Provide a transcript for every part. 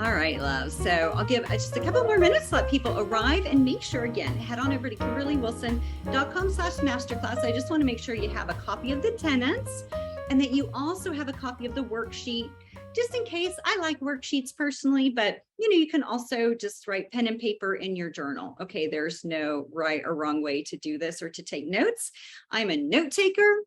All right, love. So I'll give just a couple more minutes to let people arrive, and make sure, again, head on over to KimberlyWilson.com/masterclass. I just want to make sure you have a copy of the tenets and that you also have a copy of the worksheet, just in case. I like worksheets personally, but you can also just write pen and paper in your journal. Okay, there's no right or wrong way to do this or to take notes. I'm a note taker,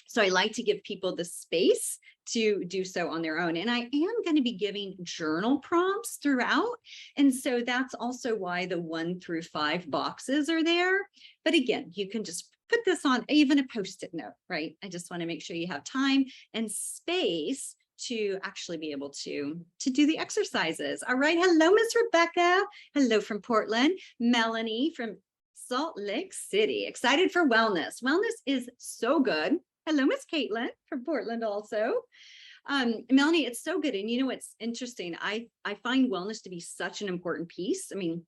so I like to give people the space to do so on their own. And I am going to be giving journal prompts throughout. And so that's also why the 1 through 5 boxes are there. But again, you can just put this on even a Post-it note, right? I just want to make sure you have time and space to actually be able to do the exercises. All right. Hello, Miss Rebecca. Hello from Portland. Melanie from Salt Lake City. Excited for wellness. Wellness is so good. Hello, Miss Caitlin from Portland also. Melanie, it's so good. And what's interesting, I find wellness to be such an important piece. I mean,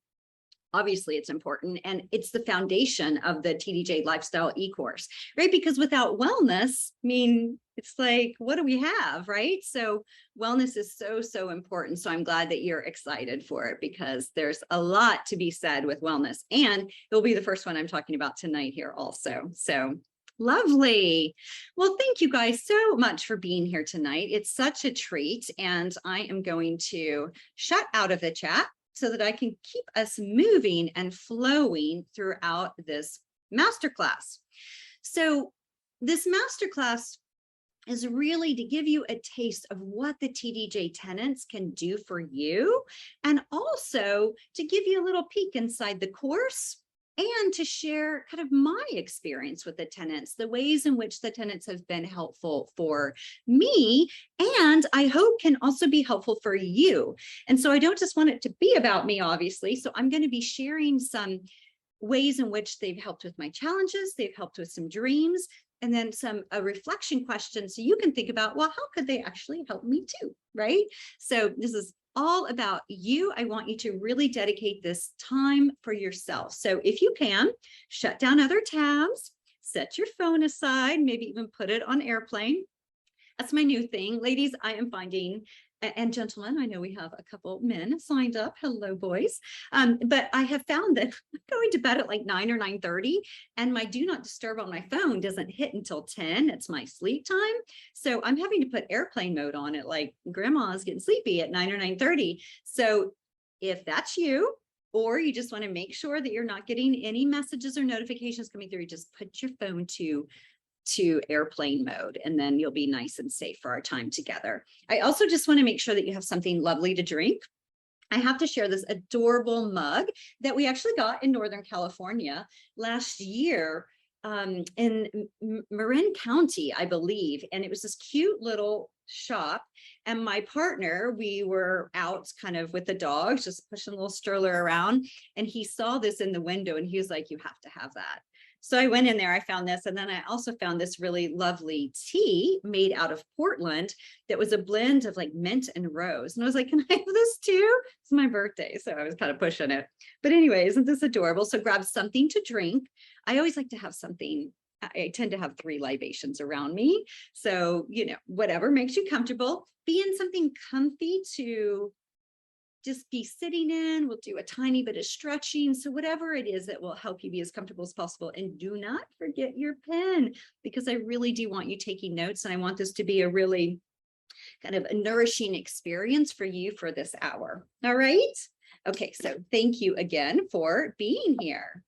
obviously it's important, and it's the foundation of the TDJ Lifestyle e-course, right? Because without wellness, I mean, it's like, what do we have, right? So wellness is so, so important. So I'm glad that you're excited for it, because there's a lot to be said with wellness, and it'll be the first one I'm talking about tonight here also. So lovely. Well, thank you guys so much for being here tonight. It's such a treat, and I am going to shut out of the chat so that I can keep us moving and flowing throughout this masterclass. So this masterclass is really to give you a taste of what the TDJ tenets can do for you, and also to give you a little peek inside the course, and to share kind of my experience with the tenets, the ways in which the tenets have been helpful for me, and I hope can also be helpful for you. And so I don't just want it to be about me, obviously. So I'm going to be sharing some ways in which they've helped with my challenges, they've helped with some dreams, and then some reflection questions so you can think about, well, how could they actually help me too, right? So this is all about you. I want you to really dedicate this time for yourself. So if you can, shut down other tabs, set your phone aside, maybe even put it on airplane. That's my new thing. Ladies, I am finding, and gentlemen, I know we have a couple men signed up. Hello, boys. But I have found that I'm going to bed at like 9 or 9:30, and my do not disturb on my phone doesn't hit until 10. It's my sleep time. So I'm having to put airplane mode on it, like grandma's getting sleepy at 9 or 9:30. So if that's you, or you just want to make sure that you're not getting any messages or notifications coming through, you just put your phone to airplane mode, and then you'll be nice and safe for our time together. I also just want to make sure that you have something lovely to drink. I have to share this adorable mug that we actually got in Northern California last year, in Marin County, I believe. And it was this cute little shop. And my partner, we were out kind of with the dogs, just pushing a little stroller around. And he saw this in the window, and he was like, you have to have that. So I went in there, I found this, and then I also found this really lovely tea made out of Portland that was a blend of like mint and rose. And I was like, can I have this too? It's my birthday, so I was kind of pushing it. But anyway, isn't this adorable? So grab something to drink. I always like to have something. I tend to have 3 libations around me. So, whatever makes you comfortable. Be in something comfy to just be sitting in. We'll do a tiny bit of stretching. So whatever it is that will help you be as comfortable as possible. And do not forget your pen, because I really do want you taking notes. And I want this to be a really kind of a nourishing experience for you for this hour. All right. Okay. So thank you again for being here.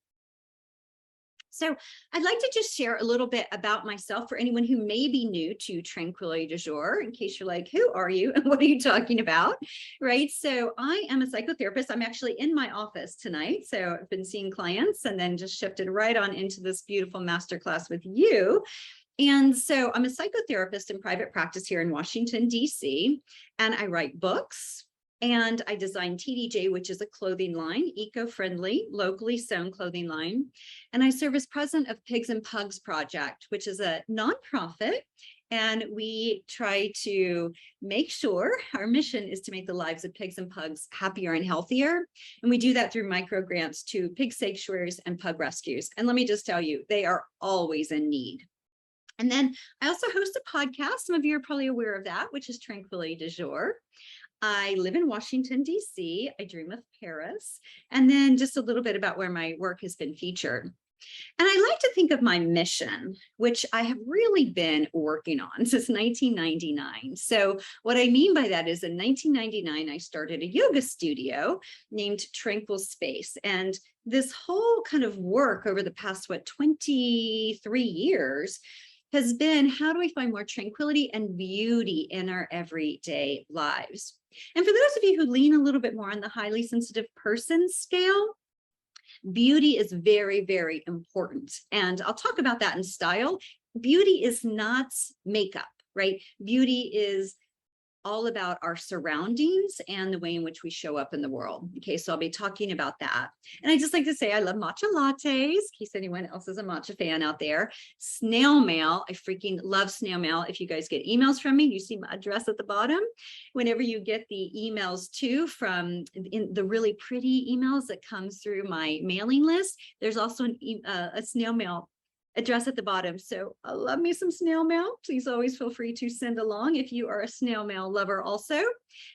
So I'd like to just share a little bit about myself for anyone who may be new to Tranquility Du Jour, in case you're like, who are you and what are you talking about, right? So I am a psychotherapist. I'm actually in my office tonight. So I've been seeing clients and then just shifted right on into this beautiful masterclass with you. And so I'm a psychotherapist in private practice here in Washington, D.C., and I write books. And I designed TDJ, which is a clothing line, eco-friendly, locally sewn clothing line. And I serve as president of Pigs and Pugs Project, which is a nonprofit. And we try to make sure, our mission is to make the lives of pigs and pugs happier and healthier. And we do that through micro grants to pig sanctuaries and pug rescues. And let me just tell you, they are always in need. And then I also host a podcast. Some of you are probably aware of that, which is Tranquility Du Jour. I live in Washington, D.C. I dream of Paris. And then just a little bit about where my work has been featured. And I like to think of my mission, which I have really been working on since 1999. So, what I mean by that is in 1999, I started a yoga studio named Tranquil Space. And this whole kind of work over the past, 23 years has been how do we find more tranquility and beauty in our everyday lives? And for those of you who lean a little bit more on the highly sensitive person scale, beauty is very, very important. And I'll talk about that in style. Beauty is not makeup, right? Beauty is all about our surroundings and the way in which we show up in the world. Okay, so I'll be talking about that. And I just like to say I love matcha lattes, in case anyone else is a matcha fan out there. Snail mail, I freaking love snail mail. If you guys get emails from me, you see my address at the bottom. Whenever you get the emails too from the really pretty emails that comes through my mailing list, there's also a snail mail address at the bottom. So I love me some snail mail. Please always feel free to send along if you are a snail mail lover also.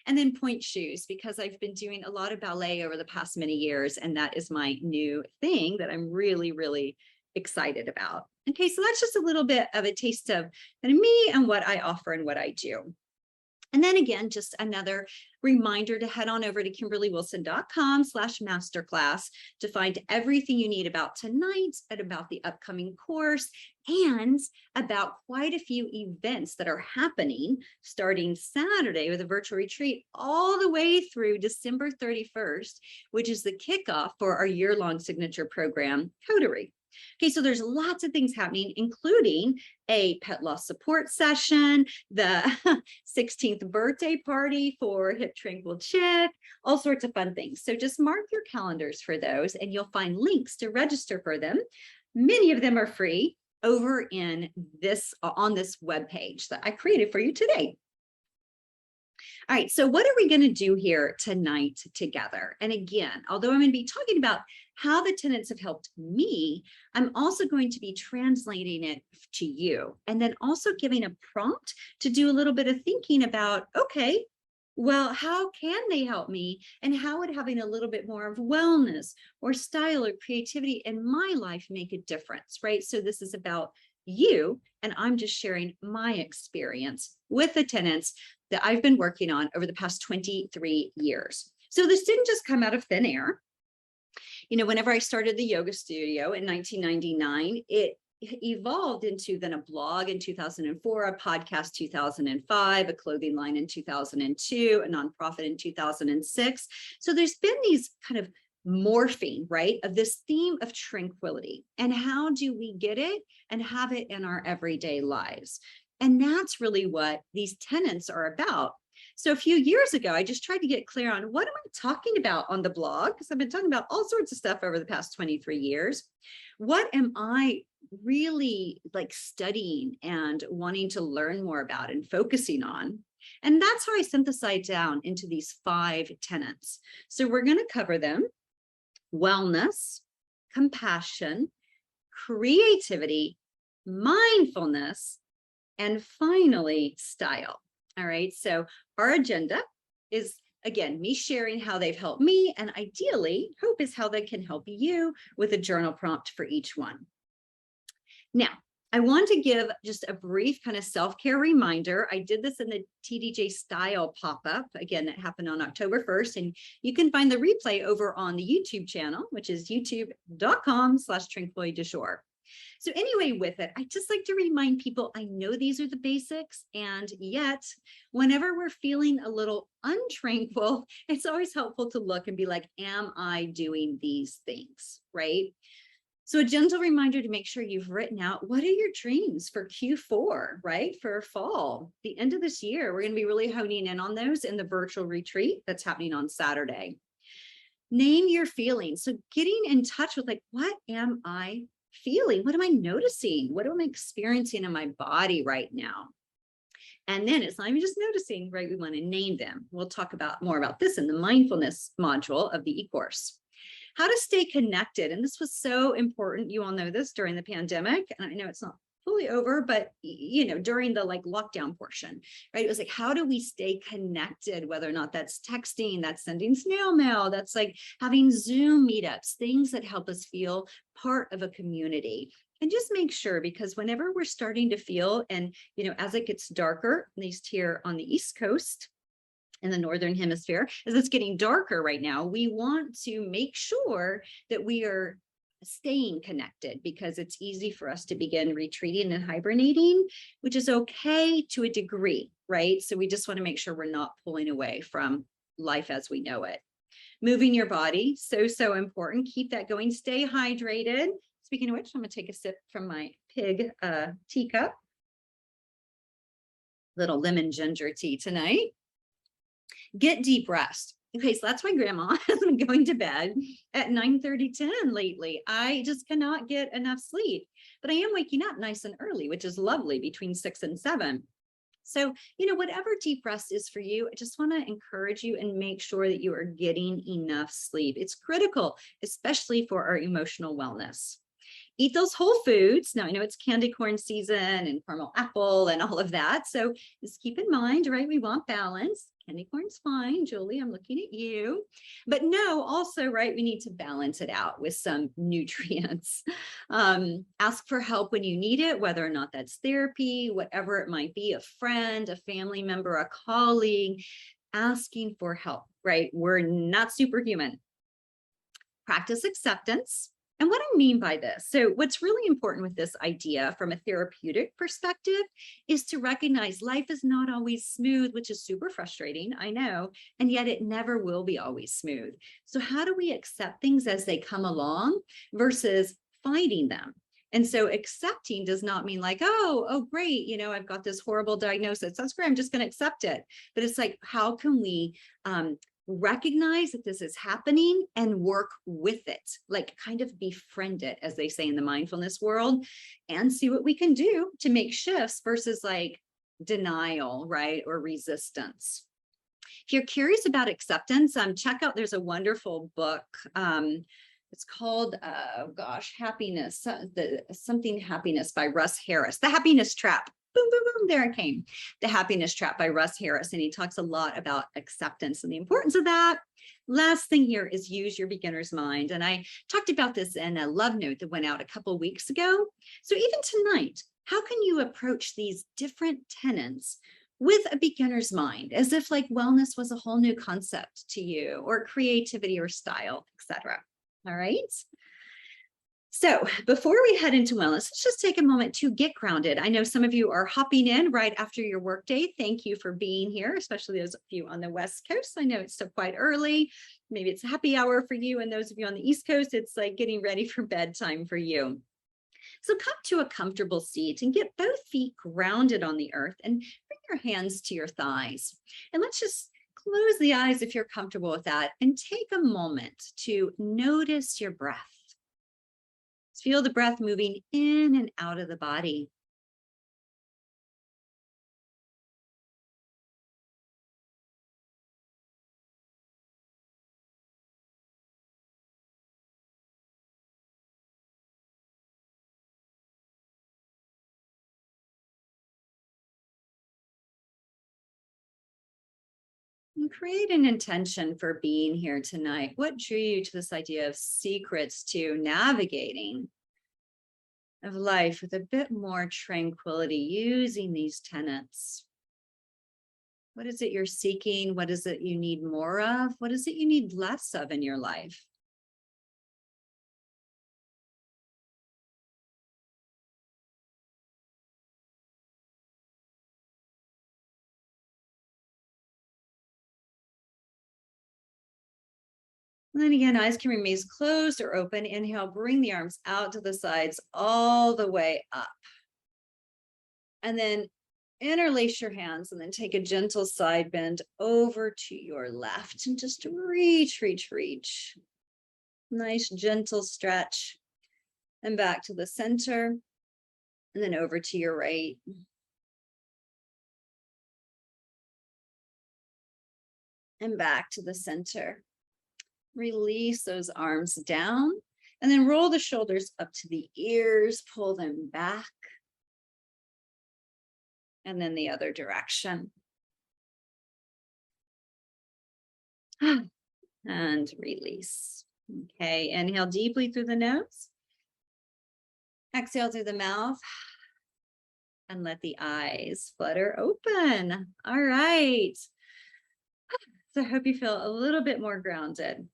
And then point shoes, because I've been doing a lot of ballet over the past many years, and that is my new thing that I'm really, really excited about. Okay, so that's just a little bit of a taste of me and what I offer and what I do. And then again, just another reminder to head on over to KimberlyWilson.com/masterclass to find everything you need about tonight and about the upcoming course and about quite a few events that are happening starting Saturday with a virtual retreat all the way through December 31st, which is the kickoff for our year-long signature program, Coterie. Okay, so there's lots of things happening, including a pet loss support session, the 16th birthday party for Hip Tranquil Chick, all sorts of fun things. So just mark your calendars for those, and you'll find links to register for them. Many of them are free over in this on this webpage that I created for you today. All right, so what are we going to do here tonight together? And again, although I'm going to be talking about how the tenets have helped me, I'm also going to be translating it to you, and then also giving a prompt to do a little bit of thinking about, okay, well, how can they help me? And how would having a little bit more of wellness or style or creativity in my life make a difference, right? So this is about you, and I'm just sharing my experience with the tenets that I've been working on over the past 23 years. So this didn't just come out of thin air. You know, whenever I started the yoga studio in 1999, it evolved into then a blog in 2004, a podcast 2005, a clothing line in 2002, a nonprofit in 2006. So there's been these kind of morphing, right, of this theme of tranquility, and how do we get it and have it in our everyday lives. And that's really what these tenets are about. So a few years ago, I just tried to get clear on what am I talking about on the blog, because I've been talking about all sorts of stuff over the past 23 years. What am I really like studying and wanting to learn more about and focusing on? And that's how I synthesized down into these 5 tenets. So we're going to cover them: wellness, compassion, creativity, mindfulness, and finally, style. All right, so our agenda is, again, me sharing how they've helped me, and ideally, hope is how they can help you with a journal prompt for each one. Now, I want to give just a brief kind of self-care reminder. I did this in the TDJ Style pop-up, again, that happened on October 1st, and you can find the replay over on the YouTube channel, which is youtube.com/Tranquility du Jour. So anyway, with it, I just like to remind people, I know these are the basics, and yet whenever we're feeling a little untranquil, it's always helpful to look and be like, am I doing these things, right? So a gentle reminder to make sure you've written out, what are your dreams for Q4, right? For fall, the end of this year. We're going to be really honing in on those in the virtual retreat that's happening on Saturday. Name your feelings. So getting in touch with like, what am I feeling? What am I noticing? What am I experiencing in my body right now? And then it's not even just noticing, right? We want to name them. We'll talk about more about this in the mindfulness module of the e-course. How to stay connected. And this was so important. You all know this during the pandemic. And I know it's not fully over, but during the like lockdown portion, right? It was like, how do we stay connected, whether or not that's texting, that's sending snail mail, that's like having Zoom meetups, things that help us feel part of a community. And just make sure, because whenever we're starting to feel, and as it gets darker, at least here on the East Coast, in the Northern Hemisphere, as it's getting darker right now, we want to make sure that we are staying connected, because it's easy for us to begin retreating and hibernating, which is okay to a degree, right? So we just want to make sure we're not pulling away from life as we know it. Moving your body, so important. Keep that going. Stay hydrated. Speaking of which, I'm going to take a sip from my pig teacup. Little lemon ginger tea tonight. Get deep rest. Okay, so that's why grandma has been going to bed at 9:30, 10 lately. I just cannot get enough sleep, but I am waking up nice and early, which is lovely, between 6 and 7. So, whatever deep rest is for you, I just want to encourage you and make sure that you are getting enough sleep. It's critical, especially for our emotional wellness. Eat those whole foods. Now, I know it's candy corn season and caramel apple and all of that. So just keep in mind, right? We want balance. Candy corn's fine. Julie, I'm looking at you. But no, also, right, we need to balance it out with some nutrients. Ask for help when you need it, whether or not that's therapy, whatever it might be, a friend, a family member, a colleague, asking for help, right? We're not superhuman. Practice acceptance. And what I mean by this, so what's really important with this idea from a therapeutic perspective is to recognize life is not always smooth, which is super frustrating, I know, and yet it never will be always smooth. So how do we accept things as they come along versus fighting them? And so accepting does not mean like, oh, great, I've got this horrible diagnosis. That's great, I'm just going to accept it. But it's like, how can we recognize that this is happening and work with it, like kind of befriend it, as they say in the mindfulness world, and see what we can do to make shifts versus like denial, right? Or resistance. If you're curious about acceptance, check out, there's a wonderful book. It's called, Happiness, something Happiness by Russ Harris, The Happiness Trap. Boom, boom, boom, there it came. The Happiness Trap by Russ Harris. And he talks a lot about acceptance and the importance of that. Last thing here is use your beginner's mind. And I talked about this in a love note that went out a couple of weeks ago. So even tonight, how can you approach these different tenets with a beginner's mind, as if like wellness was a whole new concept to you, or creativity or style, etc. All right. So before we head into wellness, let's just take a moment to get grounded. I know some of you are hopping in right after your workday. Thank you for being here, especially those of you on the West Coast. I know it's still quite early. Maybe it's a happy hour for you. And those of you on the East Coast, it's like getting ready for bedtime for you. So come to a comfortable seat and get both feet grounded on the earth, and bring your hands to your thighs. And let's just close the eyes if you're comfortable with that, and take a moment to notice your breath. Feel the breath moving in and out of the body. And create an intention for being here tonight. What drew you to this idea of secrets to navigating of life with a bit more tranquility using these tenets? What is it you're seeking? What is it you need more of? What is it you need less of in your life? And then again, eyes can remain closed or open. Inhale, bring the arms out to the sides all the way up. And then interlace your hands, and then take a gentle side bend over to your left, and just reach, reach, reach. Nice gentle stretch, and back to the center, and then over to your right. And back to the center. Release those arms down, and then roll the shoulders up to the ears, pull them back. and then the other direction. And release. Okay, inhale deeply through the nose. Exhale through the mouth. And let the eyes flutter open. All right. So I hope you feel a little bit more grounded.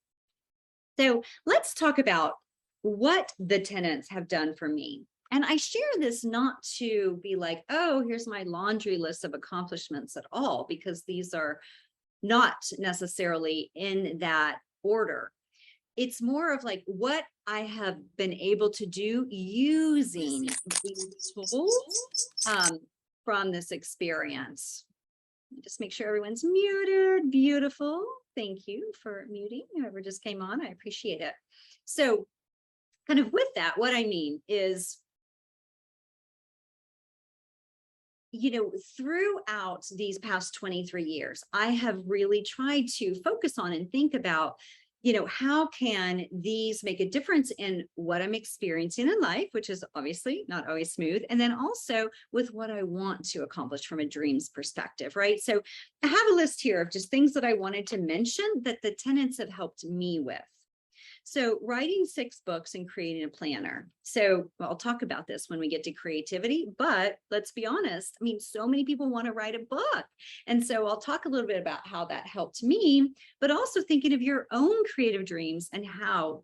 So let's talk about what the tenets have done for me. And I share this not to be like, oh, here's my laundry list of accomplishments at all, because these are not necessarily in that order. It's more of like what I have been able to do using these tools from this experience. Just make sure everyone's muted. Beautiful. Thank you for muting whoever just came on. I appreciate it. So kind of with that, what I mean is, throughout these past 23 years, I have really tried to focus on and think about, how can these make a difference in what I'm experiencing in life, which is obviously not always smooth, and then also with what I want to accomplish from a dreams perspective, right? So I have a list here of just things that I wanted to mention that the tenets have helped me with. So writing 6 books and creating a planner. So I'll talk about this when we get to creativity, but let's be honest. I mean, so many people want to write a book. And so I'll talk a little bit about how that helped me, but also thinking of your own creative dreams and how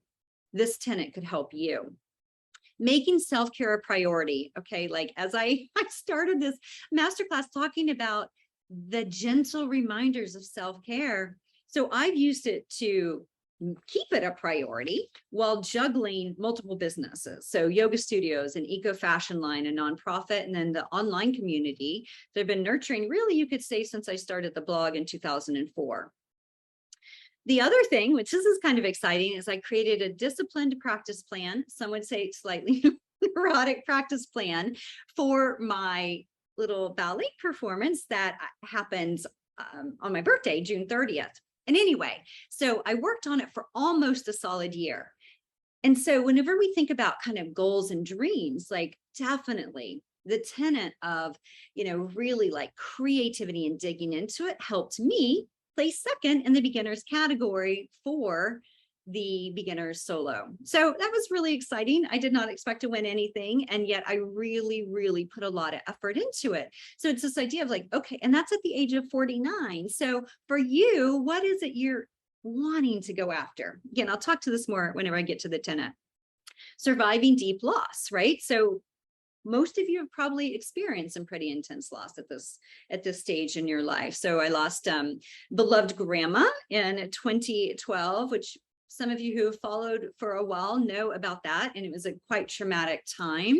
this tenet could help you. Making self-care a priority. Okay. Like as I started this masterclass talking about the gentle reminders of self-care. So I've used it to keep it a priority while juggling multiple businesses. So yoga studios, an eco fashion line, a nonprofit, and then the online community that I've been nurturing, really, you could say, since I started the blog in 2004. The other thing, which this is kind of exciting, is I created a disciplined practice plan. Some would say slightly neurotic practice plan for my little ballet performance that happens on my birthday, June 30th. And anyway, so I worked on it for almost a solid year. And so whenever we think about kind of goals and dreams, like definitely the tenet of, really like creativity and digging into it helped me place second in the beginners category for the beginners solo. So that was really exciting. I did not expect to win anything. And yet I really, really put a lot of effort into it. So it's this idea of like, okay, and that's at the age of 49. So for you, what is it you're wanting to go after? Again, I'll talk to this more whenever I get to the tenet. Surviving deep loss, right? So most of you have probably experienced some pretty intense loss at this stage in your life. So I lost beloved grandma in 2012, which some of you who have followed for a while know about that. And it was a quite traumatic time.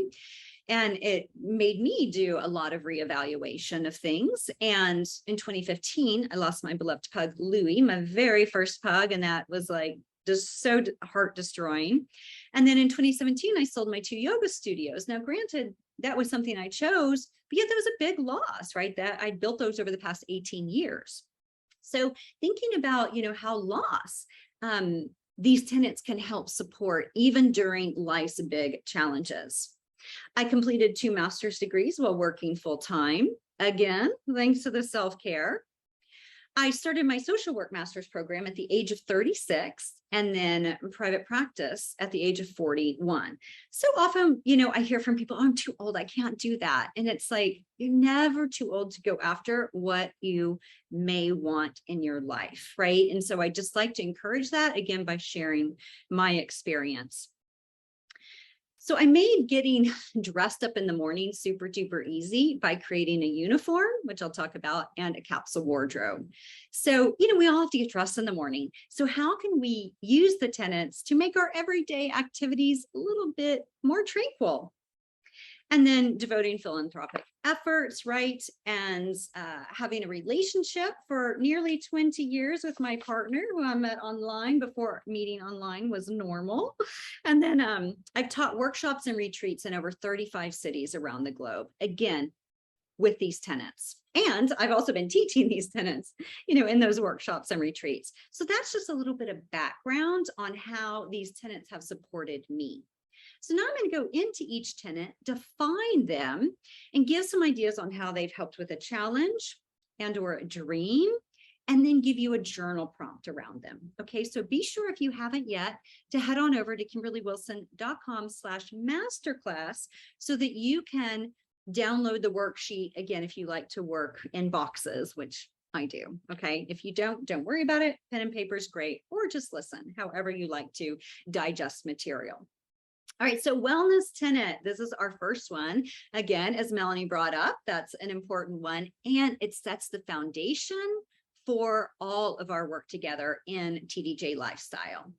And it made me do a lot of reevaluation of things. And in 2015, I lost my beloved pug, Louie, my very first pug. And that was like just so heart destroying. And then in 2017, I sold my 2 yoga studios. Now, granted, that was something I chose, but yet there was a big loss, right? That I built those over the past 18 years. So thinking about, how loss, these tenets can help support even during life's big challenges. I completed 2 master's degrees while working full time. Again, thanks to the self-care. I started my social work master's program at the age of 36 and then private practice at the age of 41. So often, I hear from people, oh, I'm too old, I can't do that. And it's like, you're never too old to go after what you may want in your life, right? And so I just like to encourage that again by sharing my experience. So I made getting dressed up in the morning super duper easy by creating a uniform, which I'll talk about, and a capsule wardrobe. So, we all have to get dressed in the morning. So how can we use the tenets to make our everyday activities a little bit more tranquil? And then devoting philanthropic efforts, right? And having a relationship for nearly 20 years with my partner, who I met online before meeting online was normal. And then I've taught workshops and retreats in over 35 cities around the globe, again, with these tenets. And I've also been teaching these tenets, in those workshops and retreats. So that's just a little bit of background on how these tenets have supported me. So now I'm going to go into each tenet, define them, and give some ideas on how they've helped with a challenge and or a dream, and then give you a journal prompt around them. Okay, so be sure if you haven't yet to head on over to kimberlywilson.com/masterclass so that you can download the worksheet again if you like to work in boxes, which I do. Okay, if you don't worry about it. Pen and paper is great, or just listen, however you like to digest material. All right, so wellness tenet. This is our first one. Again, as Melanie brought up, that's an important one, and it sets the foundation for all of our work together in TDJ Lifestyle,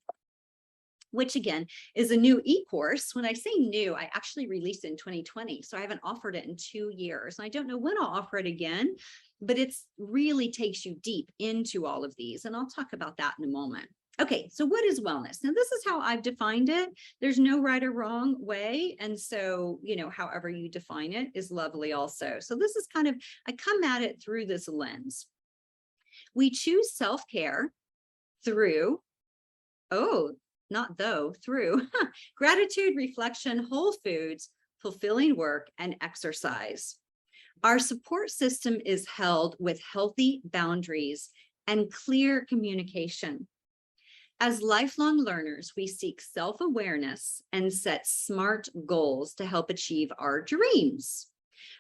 which again is a new e-course. When I say new, I actually released it in 2020. So I haven't offered it in 2 years. I don't know when I'll offer it again, but it's really takes you deep into all of these. And I'll talk about that in a moment. Okay, so what is wellness? Now, this is how I've defined it. There's no right or wrong way. And so, however you define it is lovely also. So this is kind of, I come at it through this lens. We choose self-care through, through gratitude, reflection, whole foods, fulfilling work, and exercise. Our support system is held with healthy boundaries and clear communication. As lifelong learners, we seek self-awareness and set SMART goals to help achieve our dreams.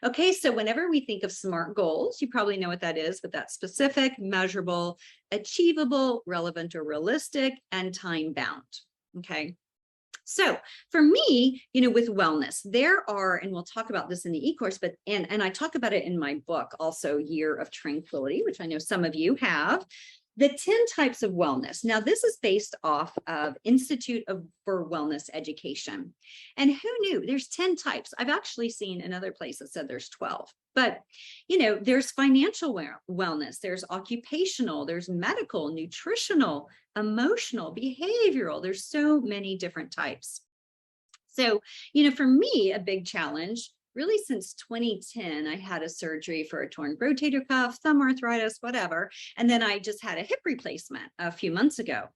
Okay, so whenever we think of SMART goals, you probably know what that is, but that's specific, measurable, achievable, relevant or realistic, and time-bound. Okay, so for me, with wellness, there are, and we'll talk about this in the e-course, but and I talk about it in my book also, Year of Tranquility, which I know some of you have. The 10 types of wellness. Now, this is based off of Institute for Wellness Education. And who knew? There's 10 types. I've actually seen another place that said there's 12. But, there's financial wellness, there's occupational, there's medical, nutritional, emotional, behavioral. There's so many different types. So, for me, a big challenge really since 2010, I had a surgery for a torn rotator cuff, thumb arthritis, whatever. And then I just had a hip replacement a few months ago.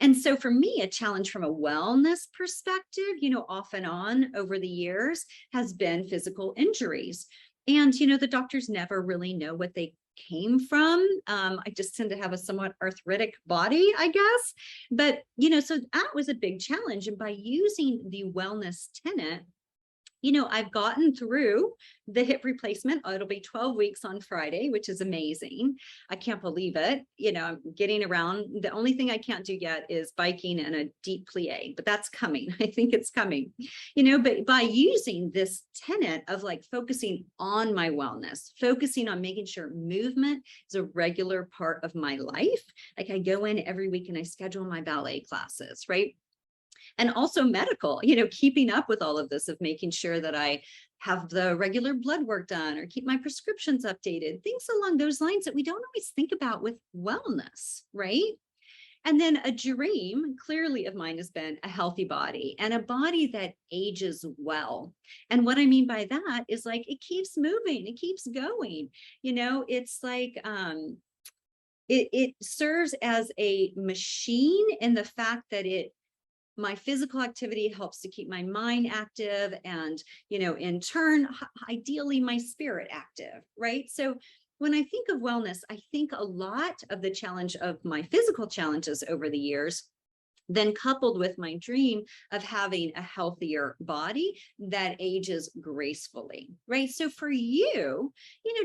And so for me, a challenge from a wellness perspective, off and on over the years has been physical injuries. And, the doctors never really know what they came from. I just tend to have a somewhat arthritic body, I guess. But, so that was a big challenge. And by using the wellness tenet, I've gotten through the hip replacement. It'll be 12 weeks on Friday, which is amazing. I can't believe it. I'm getting around. The only thing I can't do yet is biking and a deep plie, but that's coming. I think it's coming, but by using this tenet of focusing on my wellness, focusing on making sure movement is a regular part of my life. I go in every week and I schedule my ballet classes, right? And also medical, keeping up with all of this, of making sure that I have the regular blood work done or keep my prescriptions updated, things along those lines that we don't always think about with wellness, right? And then a dream clearly of mine has been a healthy body and a body that ages well. And what I mean by that is it keeps moving, it keeps going. It's it serves as a machine in the fact that my physical activity helps to keep my mind active and, in turn, ideally my spirit active, right? So when I think of wellness, I think a lot of the challenge of my physical challenges over the years, then coupled with my dream of having a healthier body that ages gracefully, right? So for you,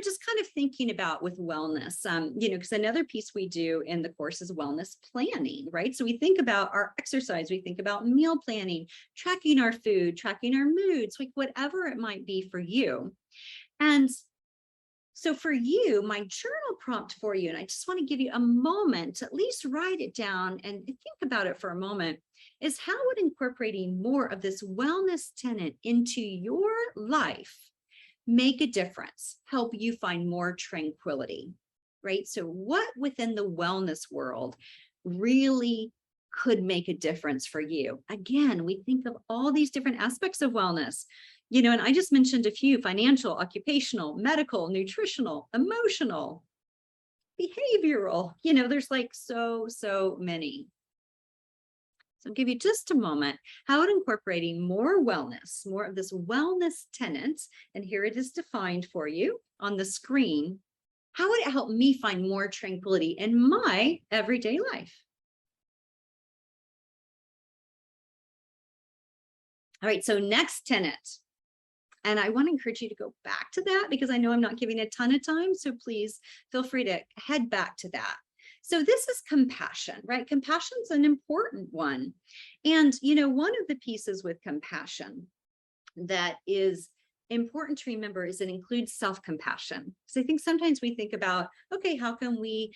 just kind of thinking about with wellness, because another piece we do in the course is wellness planning, right? So we think about our exercise, we think about meal planning, tracking our food, tracking our moods, whatever it might be for you. And so for you, my journal prompt for you, and I just want to give you a moment to at least write it down and think about it for a moment, is how would incorporating more of this wellness tenet into your life make a difference, help you find more tranquility, right? So what within the wellness world really could make a difference for you? Again, we think of all these different aspects of wellness. And I just mentioned a few: financial, occupational, medical, nutritional, emotional, behavioral. There's so many. So I'll give you just a moment. How would incorporating more wellness, more of this wellness tenet, and here it is defined for you on the screen, how would it help me find more tranquility in my everyday life? All right, so next tenet. And I want to encourage you to go back to that because I know I'm not giving a ton of time. So please feel free to head back to that. So this is compassion, right? Compassion is an important one. And, one of the pieces with compassion that is important to remember is it includes self-compassion. So I think sometimes we think about, okay, how can we,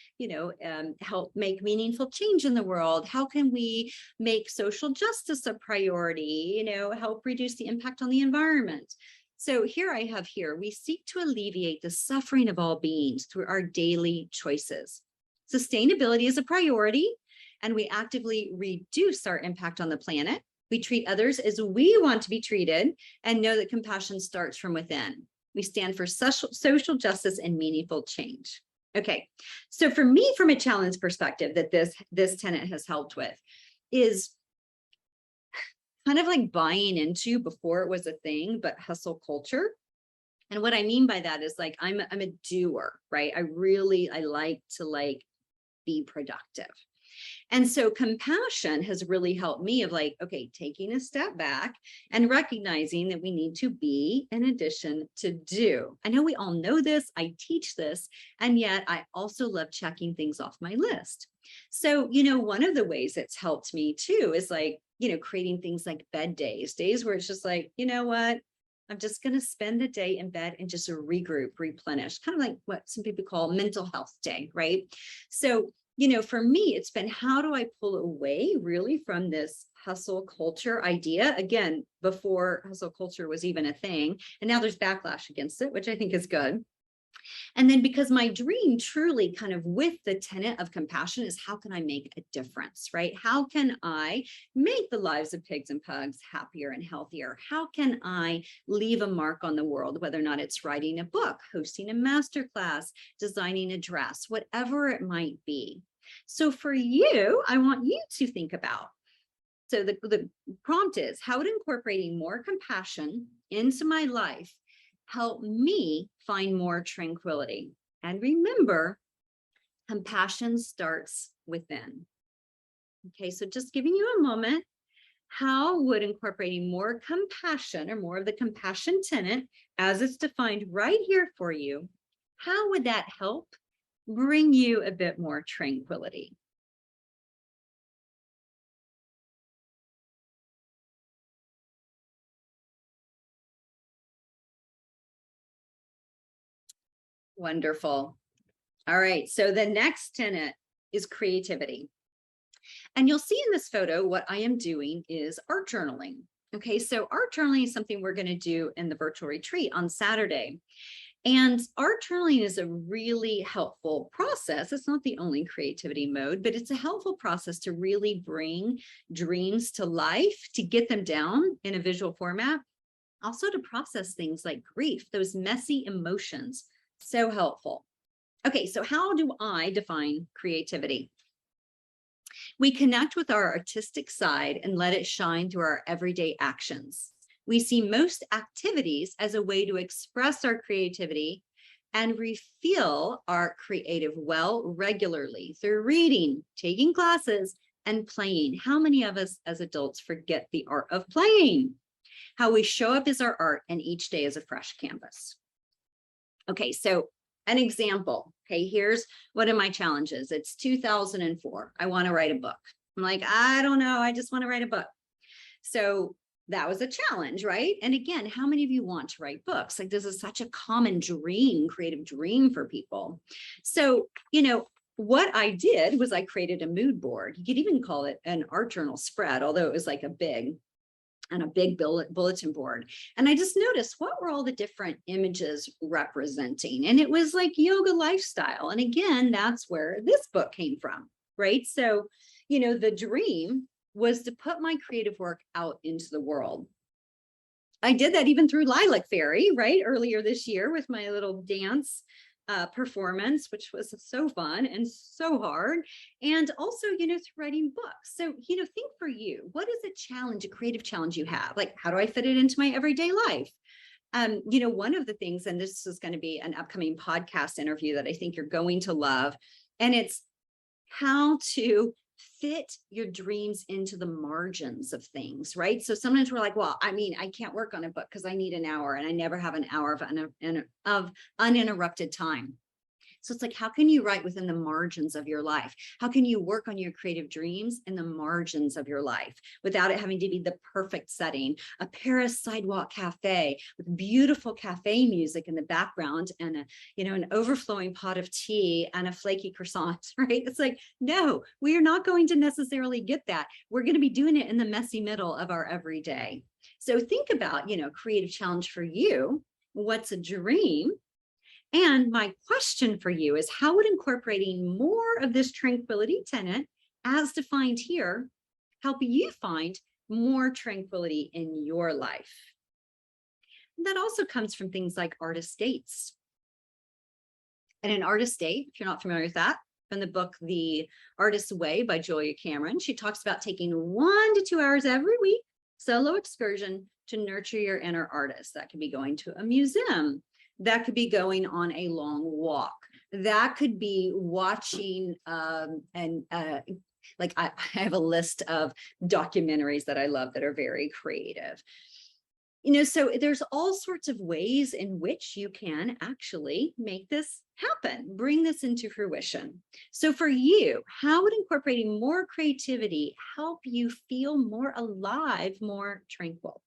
help make meaningful change in the world? How can we make social justice a priority? Help reduce the impact on the environment. So here, we seek to alleviate the suffering of all beings through our daily choices. Sustainability is a priority, and we actively reduce our impact on the planet. We treat others as we want to be treated and know that compassion starts from within. We stand for social justice and meaningful change. Okay, so for me, from a challenge perspective, that this tenet has helped with is kind of like buying into, before it was a thing, but hustle culture. And what I mean by that is like, I'm a doer, right? I like to be productive. And so compassion has really helped me of okay, taking a step back and recognizing that we need to be in addition to do. I know we all know this, I teach this, and yet I also love checking things off my list. So, one of the ways it's helped me too is creating things like bed days where it's just you know what? I'm just going to spend the day in bed and just regroup, replenish, kind of like what some people call mental health day, right? So, for me, it's been, how do I pull away really from this hustle culture idea? Again, before hustle culture was even a thing, and now there's backlash against it, which I think is good. And then because my dream truly kind of with the tenet of compassion is, how can I make a difference, right? How can I make the lives of pigs and pugs happier and healthier? How can I leave a mark on the world, whether or not it's writing a book, hosting a masterclass, designing a dress, whatever it might be. So for you, I want you to think about, so the prompt is, how would incorporating more compassion into my life help me find more tranquility? And remember, compassion starts within. Okay, so just giving you a moment, how would incorporating more compassion, or more of the compassion tenet as it's defined right here for you, how would that help bring you a bit more tranquility? Wonderful. All right, so the next tenet is creativity. And you'll see in this photo, what I am doing is art journaling. Okay, so art journaling is something we're going to do in the virtual retreat on Saturday. And art journaling is a really helpful process. It's not the only creativity mode, but it's a helpful process to really bring dreams to life, to get them down in a visual format, also to process things like grief, those messy emotions. So helpful. Okay, so how do I define creativity? We connect with our artistic side and let it shine through our everyday actions. We see most activities as a way to express our creativity and refuel our creative well regularly through reading, taking classes, and playing. How many of us as adults forget the art of playing? How we show up is our art, and each day is a fresh canvas. Okay, so an example. Okay, here's one of my challenges. It's 2004. I want to write a book. I'm like, I don't know. I just want to write a book. So that was a challenge, right? And again, how many of you want to write books? Like, this is such a common dream, creative dream for people. So, what I did was I created a mood board. You could even call it an art journal spread, although it was like a big bulletin board. And I just noticed, what were all the different images representing? And it was like yoga lifestyle. And again, that's where this book came from, right? So, the dream was to put my creative work out into the world. I did that even through Lilac Fairy, right? Earlier this year with my little dance performance, which was so fun and so hard. And also, through writing books. So, think for you, what is a challenge, a creative challenge you have? Like, how do I fit it into my everyday life? One of the things, and this is going to be an upcoming podcast interview that I think you're going to love, and it's how to fit your dreams into the margins of things, right? So sometimes we're like, well, I can't work on a book because I need an hour and I never have an hour of uninterrupted time. So it's like, how can you write within the margins of your life? How can you work on your creative dreams in the margins of your life without it having to be the perfect setting? A Paris sidewalk cafe with beautiful cafe music in the background and an overflowing pot of tea and a flaky croissant, right? It's like, no, we are not going to necessarily get that. We're going to be doing it in the messy middle of our everyday. So think about, creative challenge for you. What's a dream? And my question for you is, how would incorporating more of this tranquility tenet, as defined here, help you find more tranquility in your life? And that also comes from things like artist states. And an artist state, if you're not familiar with that, from the book The Artist's Way by Julia Cameron, she talks about taking 1 to 2 hours every week, solo excursion, to nurture your inner artist. That could be going to a museum. That could be going on a long walk. That could be watching like I have a list of documentaries that I love that are very creative. So there's all sorts of ways in which you can actually make this happen, bring this into fruition. So for you, how would incorporating more creativity help you feel more alive, more tranquil?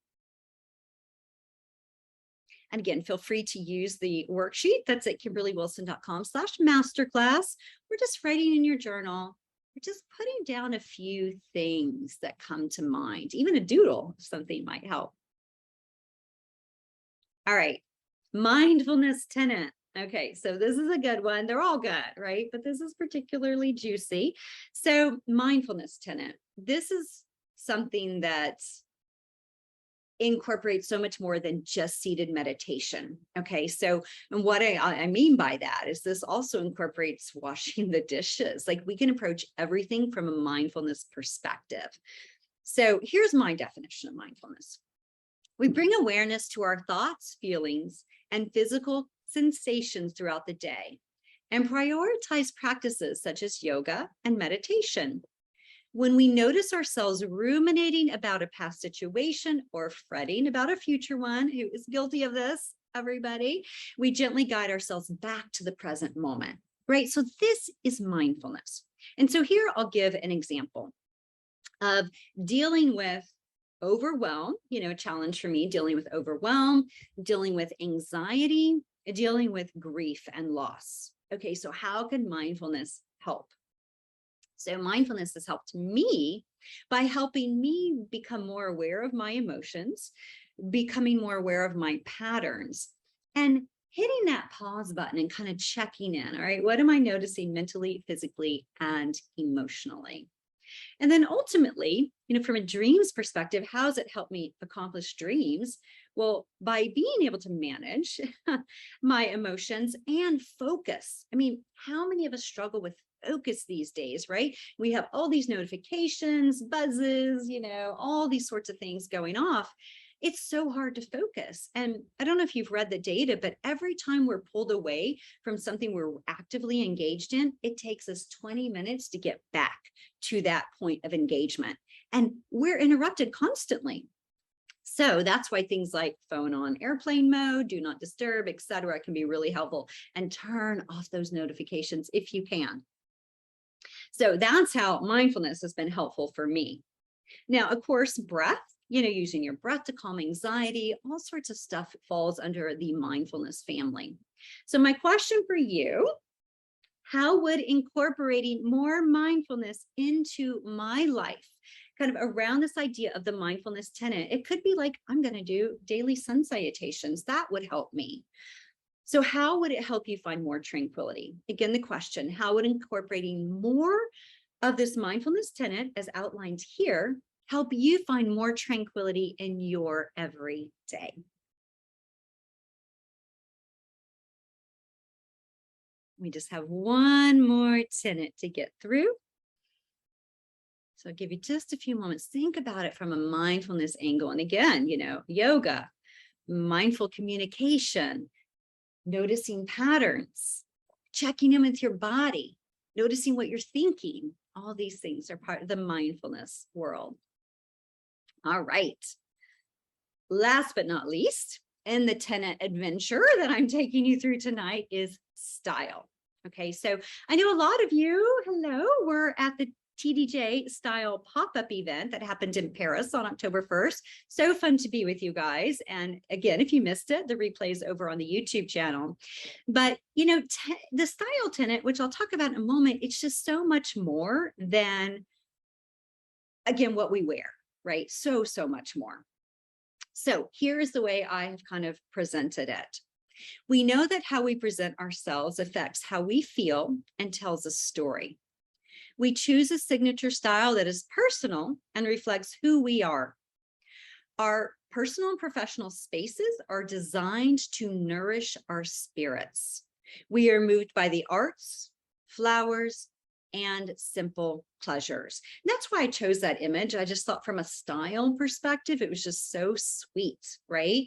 And again, feel free to use the worksheet that's at KimberlyWilson.com/masterclass. We're just writing in your journal. We're just putting down a few things that come to mind. Even a doodle, something might help. All right, mindfulness tenet. Okay, so this is a good one. They're all good, right? But this is particularly juicy. So mindfulness tenet. This is something that's incorporates so much more than just seated meditation. Okay, so and what I mean by that is this also incorporates washing the dishes. Like, we can approach everything from a mindfulness perspective. So here's my definition of mindfulness. We bring awareness to our thoughts, feelings, and physical sensations throughout the day, and prioritize practices such as yoga and meditation. When we notice ourselves ruminating about a past situation or fretting about a future one, who is guilty of this, everybody, we gently guide ourselves back to the present moment, right? So this is mindfulness. And so here I'll give an example of dealing with overwhelm, a challenge for me, dealing with overwhelm, dealing with anxiety, dealing with grief and loss. Okay, so how can mindfulness help? So mindfulness has helped me by helping me become more aware of my emotions, becoming more aware of my patterns, and hitting that pause button and kind of checking in. All right, what am I noticing mentally, physically, and emotionally? And then ultimately, from a dreams perspective, how does it help me accomplish dreams? Well, by being able to manage my emotions and focus. I mean, how many of us struggle with focus these days, right? We have all these notifications, buzzes, all these sorts of things going off. It's so hard to focus. And I don't know if you've read the data, but every time we're pulled away from something we're actively engaged in, it takes us 20 minutes to get back to that point of engagement. And we're interrupted constantly. So that's why things like phone on airplane mode, do not disturb, etc., can be really helpful, and turn off those notifications if you can. So that's how mindfulness has been helpful for me. Now, of course, breath, using your breath to calm anxiety, all sorts of stuff falls under the mindfulness family. So my question for you, how would incorporating more mindfulness into my life, kind of around this idea of the mindfulness tenet? It could be like, I'm going to do daily sun salutations. That would help me. So how would it help you find more tranquility? Again, the question, how would incorporating more of this mindfulness tenet, as outlined here, help you find more tranquility in your everyday? We just have one more tenet to get through. So I'll give you just a few moments. Think about it from a mindfulness angle. And again, yoga, mindful communication, noticing patterns, checking in with your body, noticing what you're thinking. All these things are part of the mindfulness world. All right. Last but not least, in the tenet adventure that I'm taking you through tonight is style. Okay, so I know a lot of you, hello, were at the TDJ Style pop-up event that happened in Paris on October 1st. So fun to be with you guys. And again, if you missed it, the replay is over on the YouTube channel. But, the style tenet, which I'll talk about in a moment, it's just so much more than, again, what we wear, right? So much more. So here's the way I have kind of presented it. We know that how we present ourselves affects how we feel and tells a story. We choose a signature style that is personal and reflects who we are. Our personal and professional spaces are designed to nourish our spirits. We are moved by the arts, flowers, and simple pleasures. And that's why I chose that image. I just thought from a style perspective, it was just so sweet, right?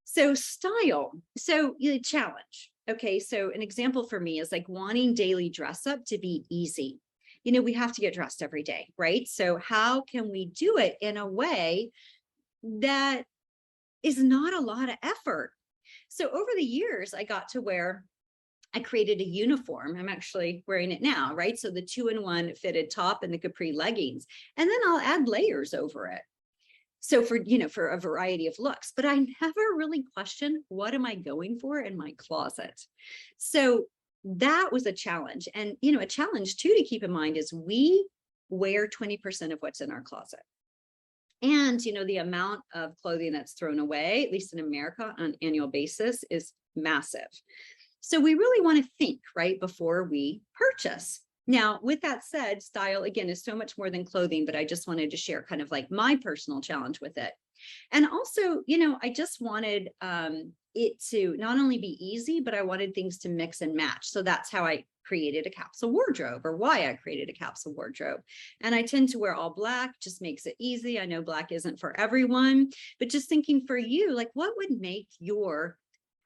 So style, the challenge. Okay, so an example for me is like wanting daily dress up to be easy. We have to get dressed every day, right? So how can we do it in a way that is not a lot of effort? So over the years, I got to where I created a uniform. I'm actually wearing it now, right? So the 2-in-1 fitted top and the capri leggings, and then I'll add layers over it. So for a variety of looks, but I never really questioned what am I going for in my closet. So that was a challenge. And, a challenge too, to keep in mind is we wear 20% of what's in our closet. And, the amount of clothing that's thrown away, at least in America on an annual basis, is massive. So we really want to think, right, before we purchase. Now, with that said, style, again, is so much more than clothing, but I just wanted to share kind of like my personal challenge with it. And also, I just wanted it to not only be easy, but I wanted things to mix and match. So that's how I created a capsule wardrobe, or why I created a capsule wardrobe. And I tend to wear all black, just makes it easy. I know black isn't for everyone, but just thinking for you, like what would make your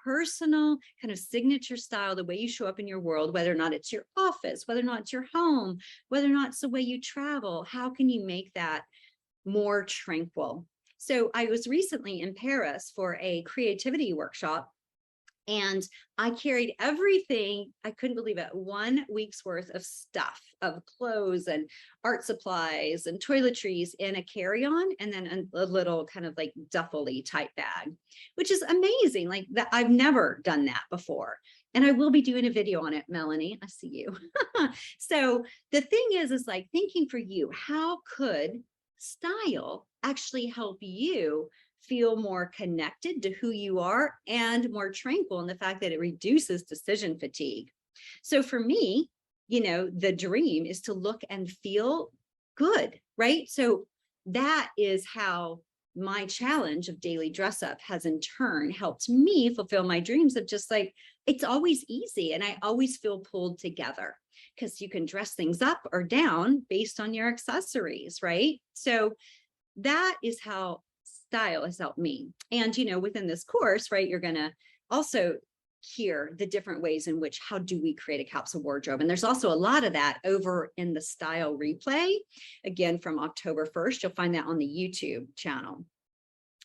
personal kind of signature style, the way you show up in your world, whether or not it's your office, whether or not it's your home, whether or not it's the way you travel, how can you make that more tranquil? So I was recently in Paris for a creativity workshop, and I carried everything, I couldn't believe it, 1 week's worth of stuff, of clothes and art supplies and toiletries in a carry-on, and then a little kind of like duffel-y type bag, which is amazing. Like that, I've never done that before. And I will be doing a video on it, Melanie. I see you. So the thing is like thinking for you, how could style actually help you feel more connected to who you are and more tranquil in the fact that it reduces decision fatigue? So for me, the dream is to look and feel good, right? So that is how my challenge of daily dress up has in turn helped me fulfill my dreams of just like, it's always easy. And I always feel pulled together because you can dress things up or down based on your accessories, right? So that is how style has helped me. And, within this course, right, you're going to also hear the different ways in which, how do we create a capsule wardrobe? And there's also a lot of that over in the style replay, again, from October 1st. You'll find that on the YouTube channel.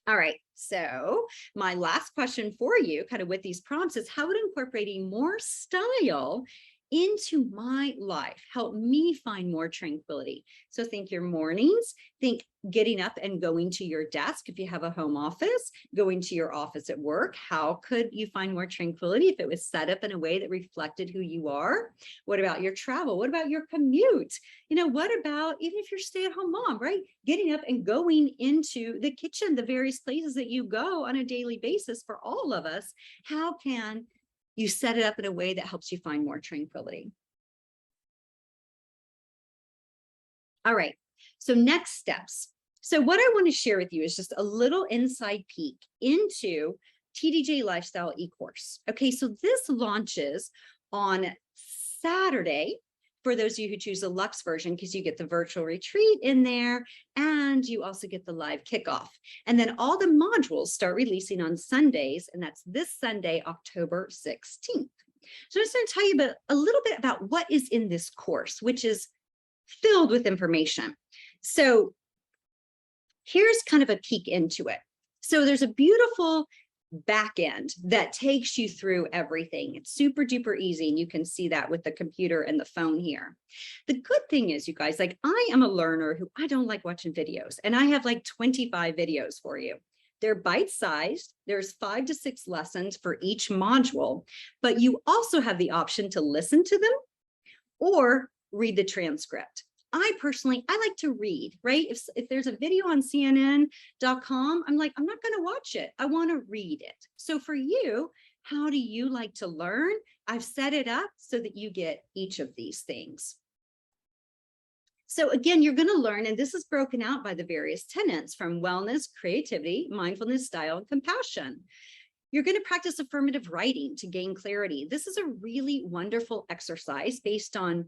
All right. So my last question for you, kind of with these prompts, is how would incorporating more style into my life help me find more tranquility? So think your mornings, think getting up and going to your desk. If you have a home office, going to your office at work, how could you find more tranquility if it was set up in a way that reflected who you are? What about your travel? What about your commute? What about even if you're stay-at-home mom, right? Getting up and going into the kitchen, the various places that you go on a daily basis for all of us. How can you set it up in a way that helps you find more tranquility? All right. So next steps. So what I want to share with you is just a little inside peek into TDJ Lifestyle e-course. Okay, so this launches on Saturday, for those of you who choose the Lux version, because you get the virtual retreat in there and you also get the live kickoff. And then all the modules start releasing on Sundays, and that's this Sunday, October 16th. So I'm just going to tell you a little bit about what is in this course, which is filled with information. So here's kind of a peek into it. So there's a beautiful back end that takes you through everything. It's super duper easy, and you can see that with the computer and the phone here. The good thing is, you guys, like, I am a learner who I don't like watching videos, and I have like 25 videos for you. They're bite-sized. There's 5 to 6 lessons for each module, but you also have the option to listen to them or read the transcript. I like to read, right? If there's a video on CNN.com, I'm like, I'm not going to watch it. I want to read it. So for you, how do you like to learn? I've set it up so that you get each of these things. So again, you're going to learn, and this is broken out by the various tenets from wellness, creativity, mindfulness, style, and compassion. You're going to practice affirmative writing to gain clarity. This is a really wonderful exercise based on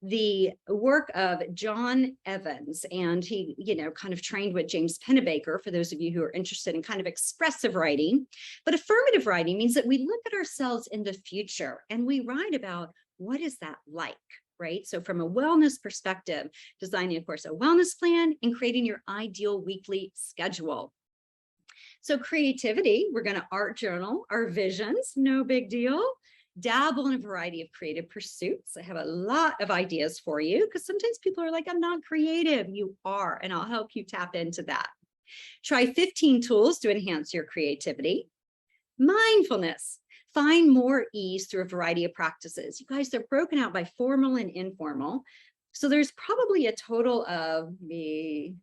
the work of John Evans, and he, kind of trained with James Pennebaker, for those of you who are interested in kind of expressive writing. But affirmative writing means that we look at ourselves in the future and we write about what is that like, right? So from a wellness perspective, designing, of course, a wellness plan and creating your ideal weekly schedule. So creativity, we're going to art journal our visions, no big deal. Dabble in a variety of creative pursuits. I have a lot of ideas for you, because sometimes people are like, I'm not creative. You are, and I'll help you tap into that. Try 15 tools to enhance your creativity. Mindfulness. Find more ease through a variety of practices. You guys, they're broken out by formal and informal. So there's probably a total of maybe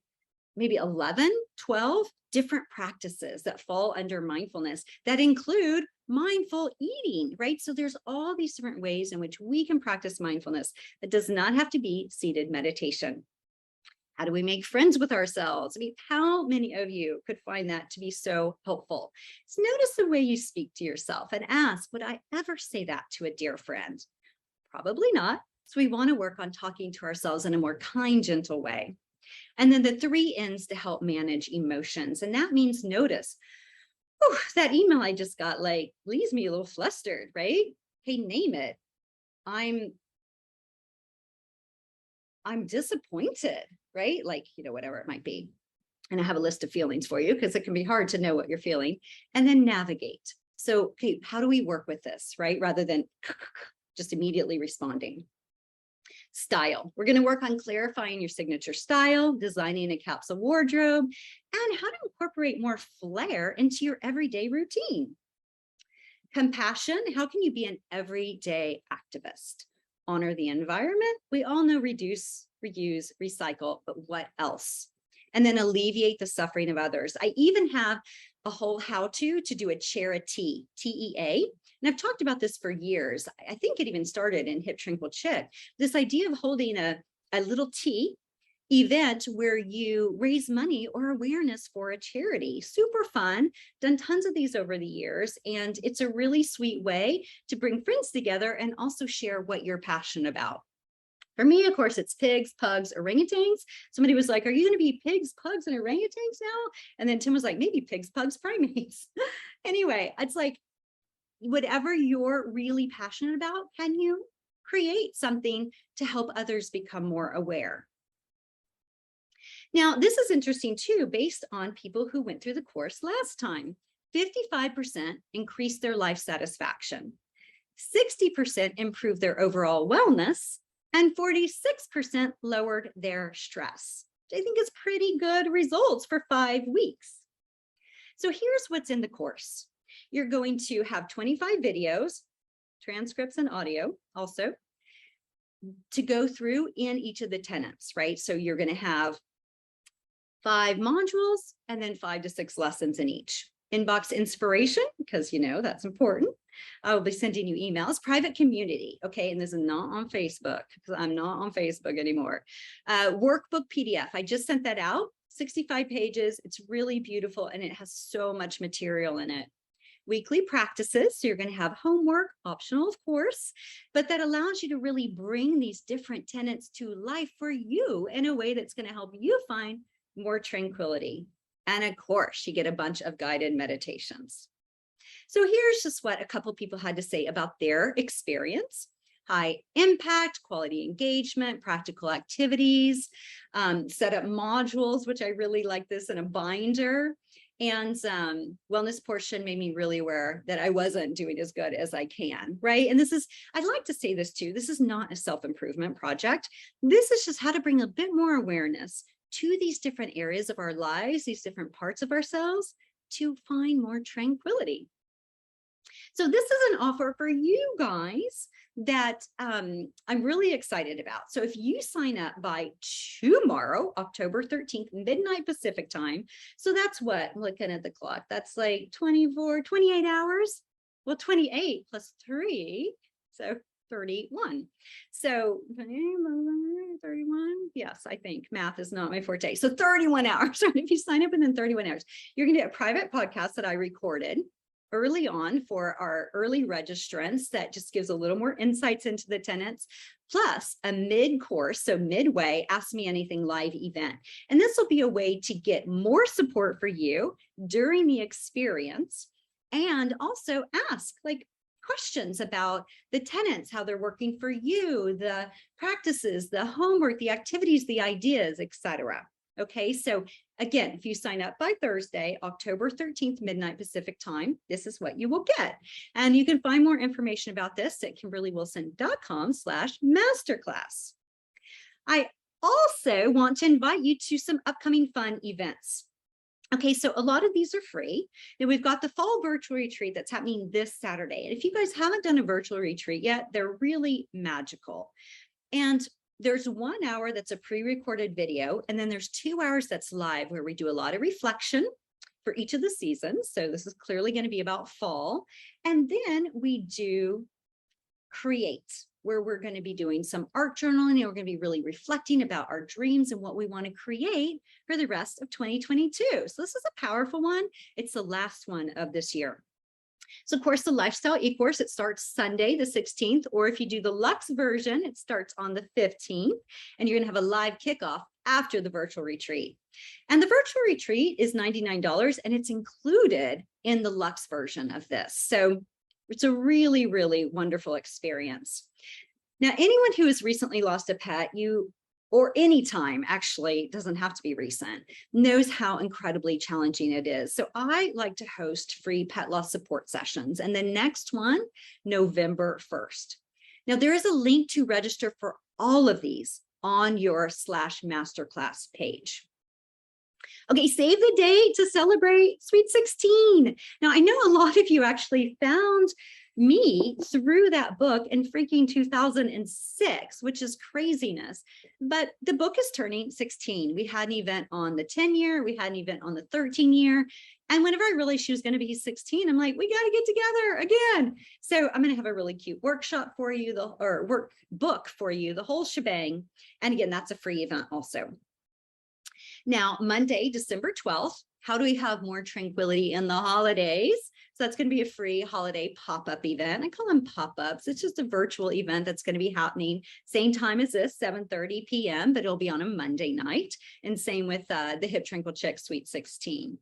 11, 12 different practices that fall under mindfulness that include mindful eating, right? So there's all these different ways in which we can practice mindfulness. It does not have to be seated meditation. How do we make friends with ourselves? I mean, how many of you could find that to be so helpful? So notice the way you speak to yourself and ask, would I ever say that to a dear friend? Probably not. So we want to work on talking to ourselves in a more kind, gentle way. And then the 3 N's to help manage emotions. And that means notice, that email I just got leaves me a little flustered, right? Hey, name it. I'm disappointed, right? Whatever it might be. And I have a list of feelings for you, because it can be hard to know what you're feeling. And then navigate. So, okay, how do we work with this, right? Rather than just immediately responding. Style. We're going to work on clarifying your signature style, designing a capsule wardrobe, and how to incorporate more flair into your everyday routine. Compassion. How can you be an everyday activist? Honor the environment. We all know reduce, reuse, recycle, but what else? And then alleviate the suffering of others. I even have a whole how-to to do a charity, TEA. And I've talked about this for years. I think it even started in Hip Trinkle Chick. This idea of holding a little tea event where you raise money or awareness for a charity. Super fun. Done tons of these over the years. And it's a really sweet way to bring friends together and also share what you're passionate about. For me, of course, it's pigs, pugs, orangutans. Somebody was like, are you going to be pigs, pugs, and orangutans now? And then Tim was like, maybe pigs, pugs, primates. Anyway, it's like, whatever you're really passionate about, can you create something to help others become more aware? Now, this is interesting too, based on people who went through the course last time. 55% increased their life satisfaction, 60% improved their overall wellness, and 46% lowered their stress. I think is pretty good results for 5 weeks. So here's what's in the course. You're going to have 25 videos, transcripts, and audio also to go through in each of the tenets, right? So you're going to have 5 modules and then 5 to 6 lessons in each. Inbox inspiration, because that's important. I will be sending you emails. Private community, okay? And this is not on Facebook, because I'm not on Facebook anymore. Workbook PDF, I just sent that out, 65 pages. It's really beautiful, and it has so much material in it. weekly practices. So you're going to have homework, optional, of course, but that allows you to really bring these different tenets to life for you in a way that's going to help you find more tranquility. And of course, you get a bunch of guided meditations. So here's just what a couple people had to say about their experience. High impact, quality engagement, practical activities, set up modules, which I really like this in a binder. And wellness portion made me really aware that I wasn't doing as good as I can, right? And I'd like to say this too, this is not a self-improvement project. This is just how to bring a bit more awareness to these different areas of our lives, these different parts of ourselves, to find more tranquility. So this is an offer for you guys that I'm really excited about. So if you sign up by tomorrow, October 13th, midnight Pacific time, so that's what, I'm looking at the clock, that's like 28 hours. Well, 28 plus 3, so 31. So 31, yes, I think math is not my forte. So 31 hours. If you sign up within 31 hours, you're going to get a private podcast that I recorded early on for our early registrants that just gives a little more insights into the tenets, plus a mid-course, so midway, Ask Me Anything live event. And this will be a way to get more support for you during the experience and also ask questions about the tenets, how they're working for you, the practices, the homework, the activities, the ideas, etc. Okay, so again, if you sign up by Thursday, October 13th, midnight Pacific time, this is what you will get. And you can find more information about this at KimberlyWilson.com/masterclass. I also want to invite you to some upcoming fun events. Okay, so a lot of these are free. And we've got the fall virtual retreat that's happening this Saturday. And if you guys haven't done a virtual retreat yet, they're really magical. And there's 1 hour that's a pre-recorded video, and then there's 2 hours that's live where we do a lot of reflection for each of the seasons. So this is clearly going to be about fall. And then we do create, where we're going to be doing some art journaling, and we're going to be really reflecting about our dreams and what we want to create for the rest of 2022. So this is a powerful one. It's the last one of this year. So of course, the Lifestyle e-course, it starts Sunday, the 16th, or if you do the Luxe version, it starts on the 15th, and you're going to have a live kickoff after the virtual retreat. And the virtual retreat is $99, and it's included in the Luxe version of this. So it's a really, really wonderful experience. Now, anyone who has recently lost a pet, or any time, actually, doesn't have to be recent, knows how incredibly challenging it is. So I like to host free pet loss support sessions, and the next one, November 1st. Now, there is a link to register for all of these on your /masterclass page. Okay, save the date to celebrate Sweet 16. Now, I know a lot of you actually found me through that book in freaking 2006, which is craziness. But the book is turning 16. We had an event on the 10-year, we had an event on the 13-year. And whenever I realized she was going to be 16, I'm like, we got to get together again. So I'm going to have a really cute workshop for you, or workbook for you, the whole shebang. And again, that's a free event also. Now, Monday, December 12th, how do we have more tranquility in the holidays? So that's going to be a free holiday pop-up event. I call them pop-ups. It's just a virtual event that's going to be happening same time as this, 7:30 p.m., but it'll be on a Monday night. And same with the Hip Tranquil Chick Sweet 16.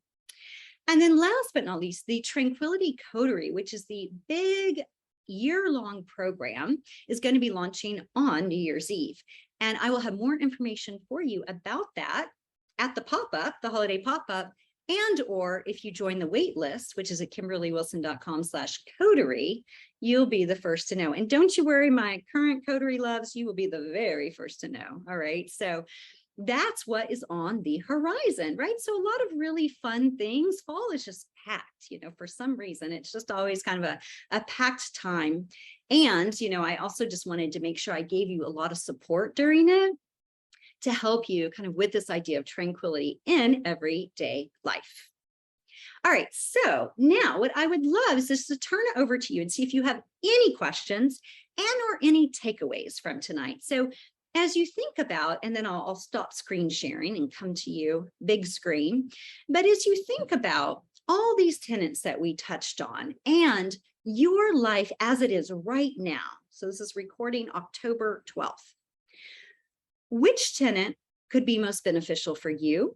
And then last but not least, the Tranquility Coterie, which is the big year-long program, is going to be launching on New Year's Eve. And I will have more information for you about that at the pop-up, the holiday pop-up, and or if you join the wait list, which is at KimberlyWilson.com/coterie, you'll be the first to know. And don't you worry, my current coterie loves, you will be the very first to know. All right. So that's what is on the horizon, right? So a lot of really fun things. Fall is just packed, for some reason. It's just always kind of a packed time. And, I also just wanted to make sure I gave you a lot of support during it to help you kind of with this idea of tranquility in everyday life. All right, so now what I would love is just to turn it over to you and see if you have any questions and or any takeaways from tonight. So as you think about, and then I'll stop screen sharing and come to you big screen, but as you think about all these tenets that we touched on and your life as it is right now. So this is recording October 12th. Which tenet could be most beneficial for you?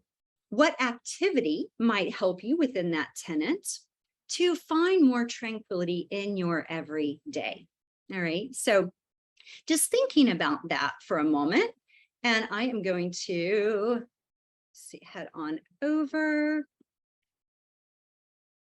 What activity might help you within that tenet to find more tranquility in your everyday? All right. So just thinking about that for a moment. And I am going to head on over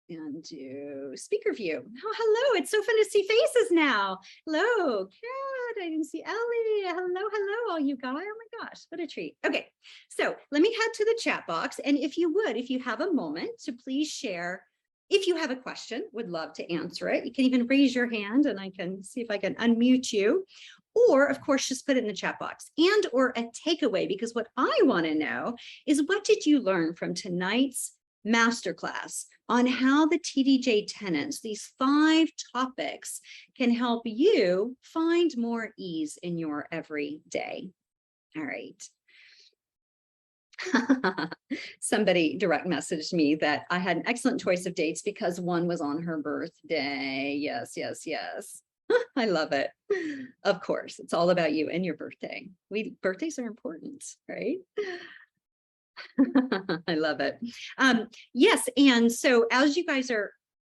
and do speaker view. Oh, hello. It's so fun to see faces now. Hello, Kat. I didn't see Ellie. Hello, all you guys. Oh my gosh, what a treat. Okay, so let me head to the chat box. And if you would, if you have a moment to please share, if you have a question, would love to answer it. You can even raise your hand and I can see if I can unmute you. Or of course, just put it in the chat box and or a takeaway, because what I want to know is what did you learn from tonight's masterclass on how the TDJ tenets, these 5 topics, can help you find more ease in your everyday. All right. Somebody direct messaged me that I had an excellent choice of dates because one was on her birthday. Yes. I love it. Of course, it's all about you and your birthday. Birthdays are important, right? I love it. Yes. And so as you guys are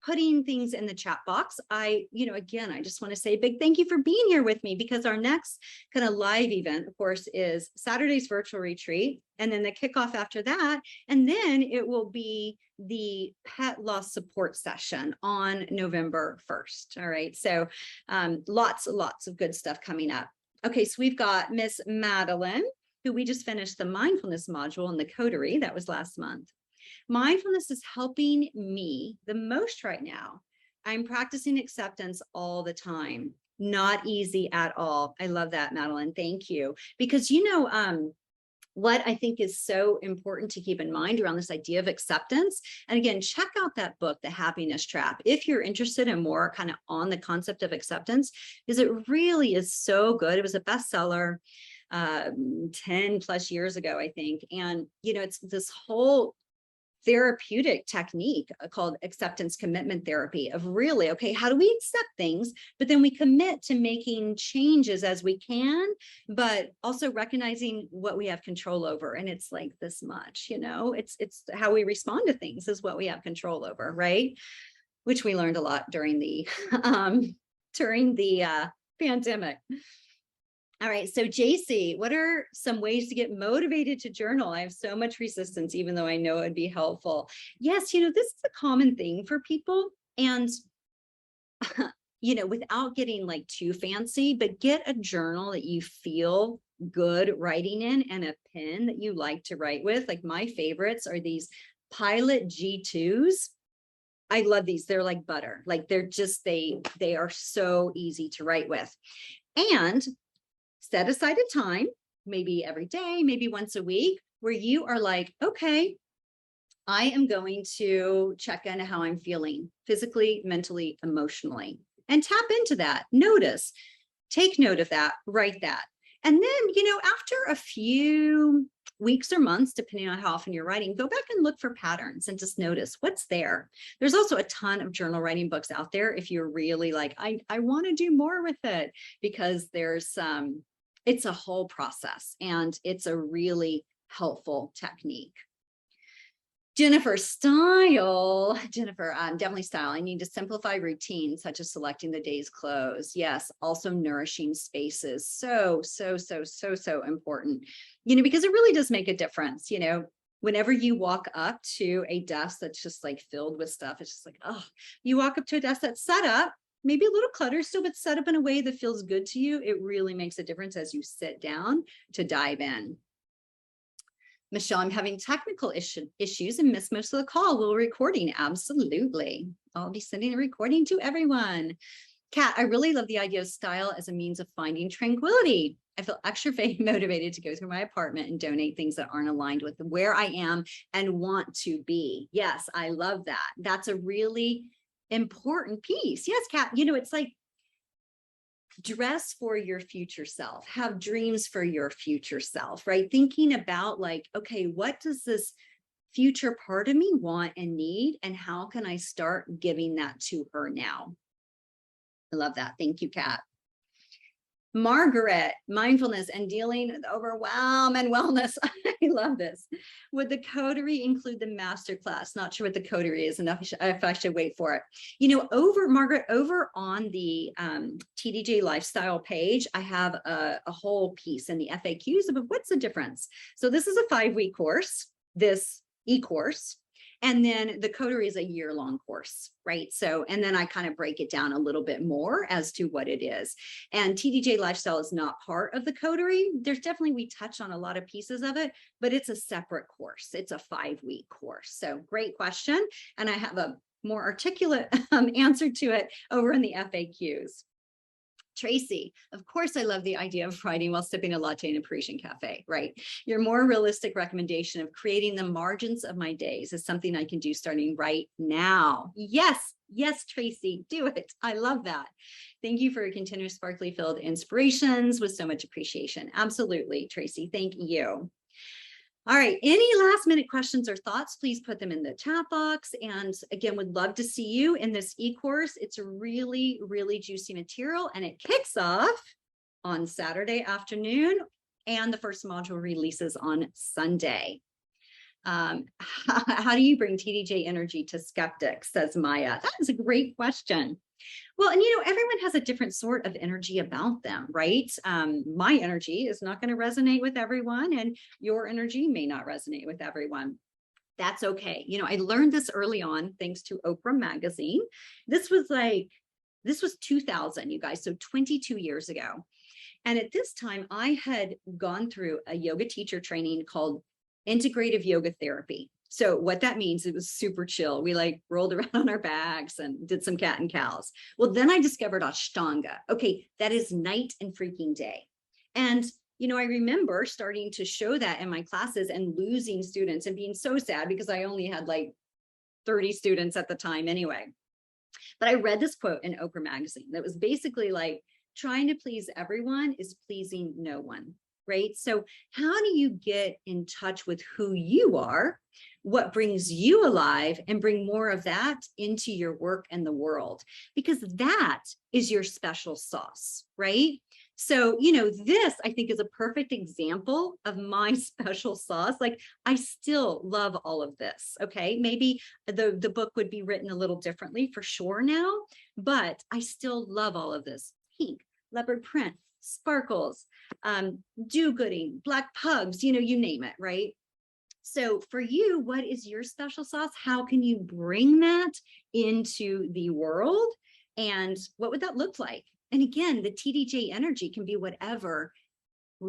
putting things in the chat box, again, I just want to say a big thank you for being here with me, because our next kind of live event, of course, is Saturday's virtual retreat, and then the kickoff after that. And then it will be the pet loss support session on November 1st. All right. So lots of good stuff coming up. Okay. So we've got Miss Madeline, who we just finished the mindfulness module in the coterie. That was last month. Mindfulness is helping me the most right now. I'm practicing acceptance all the time. Not easy at all. I love that, Madeline. Thank you. Because, what I think is so important to keep in mind around this idea of acceptance. And again, check out that book, The Happiness Trap, if you're interested in more kind of on the concept of acceptance, because it really is so good. It was a bestseller 10 plus years ago, I think. And, it's this whole therapeutic technique called acceptance commitment therapy of really, okay, how do we accept things, but then we commit to making changes as we can, but also recognizing what we have control over. And it's like this much, it's how we respond to things is what we have control over, right? Which we learned a lot during the pandemic. All right. So JC, what are some ways to get motivated to journal? I have so much resistance, even though I know it'd be helpful. Yes. This is a common thing for people. And, without getting like too fancy, but get a journal that you feel good writing in and a pen that you like to write with. Like my favorites are these Pilot G2s. I love these. They're like butter. Like they're just, they are so easy to write with. And set aside a time, maybe every day, maybe once a week, where you are like, okay, I am going to check in how I'm feeling physically, mentally, emotionally, and tap into that. Notice, take note of that, write that. And then, after a few weeks or months, depending on how often you're writing, go back and look for patterns and just notice what's there. There's also a ton of journal writing books out there if you're really like, I want to do more with it, because there's it's a whole process and it's a really helpful technique. Jennifer, definitely style. I need to simplify routines such as selecting the day's clothes. Yes. Also nourishing spaces. So important, because it really does make a difference. Whenever you walk up to a desk that's just like filled with stuff, it's just like, oh, you walk up to a desk that's set up, maybe a little clutter still, but set up in a way that feels good to you. It really makes a difference as you sit down to dive in. Michelle, I'm having technical issues and missed most of the call. Will recording? Absolutely. I'll be sending a recording to everyone. Kat, I really love the idea of style as a means of finding tranquility. I feel extra motivated to go through my apartment and donate things that aren't aligned with where I am and want to be. Yes, I love that. That's a really important piece. Yes, Kat, it's like dress for your future self, have dreams for your future self, right? Thinking about like, okay, what does this future part of me want and need, and how can I start giving that to her now? I love that. Thank you, Kat. Margaret, mindfulness and dealing with overwhelm and wellness. I love this. Would the coterie include the masterclass? Not sure what the coterie is enough if I should wait for it. You know, Margaret, over on the TDJ Lifestyle page, I have a whole piece in the FAQs of what's the difference. So this is a 5-week course, this e-course. And then the coterie is a year-long course, right? So, and then I kind of break it down a little bit more as to what it is. And TDJ Lifestyle is not part of the coterie. There's definitely, we touch on a lot of pieces of it, but it's a separate course. It's a 5-week course. So great question. And I have a more articulate answer to it over in the FAQs. Tracy, of course, I love the idea of writing while sipping a latte in a Parisian cafe, right? Your more realistic recommendation of creating the margins of my days is something I can do starting right now. Yes, yes, Tracy, do it. I love that. Thank you for your continuous sparkly filled inspirations with so much appreciation. Absolutely, Tracy, thank you. All right, any last minute questions or thoughts, please put them in the chat box. And again, would love to see you in this e-course. It's a really, really juicy material, and it kicks off on Saturday afternoon, and the first module releases on Sunday. How do you bring TDJ energy to skeptics, says Maya? That is a great question. Well, and you know, everyone has a different sort of energy about them, right? My energy is not going to resonate with everyone, and your energy may not resonate with everyone. That's okay. You know, I learned this early on, thanks to Oprah magazine. This was 2000, you guys, so 22 years ago. And at this time, I had gone through a yoga teacher training called integrative yoga therapy. So what that means, it was super chill. We like rolled around on our backs and did some cat and cows. Well, then I discovered Ashtanga. Okay, that is night and freaking day. And, you know, I remember starting to show that in my classes and losing students and being so sad because I only had like 30 students at the time anyway. But I read this quote in Oprah magazine that was basically like, trying to please everyone is pleasing no one. Right? So how do you get in touch with who you are, what brings you alive, and bring more of that into your work and the world? Because that is your special sauce, right? So, you know, this I think is a perfect example of my special sauce. Like, I still love all of this. Okay. Maybe the book would be written a little differently for sure now, but I still love all of this. Pink, leopard print, sparkles, do-gooding, black pugs, you know, you name it, right? So for you, what is your special sauce? How can you bring that into the world? And what would that look like? And again, the TDJ energy can be whatever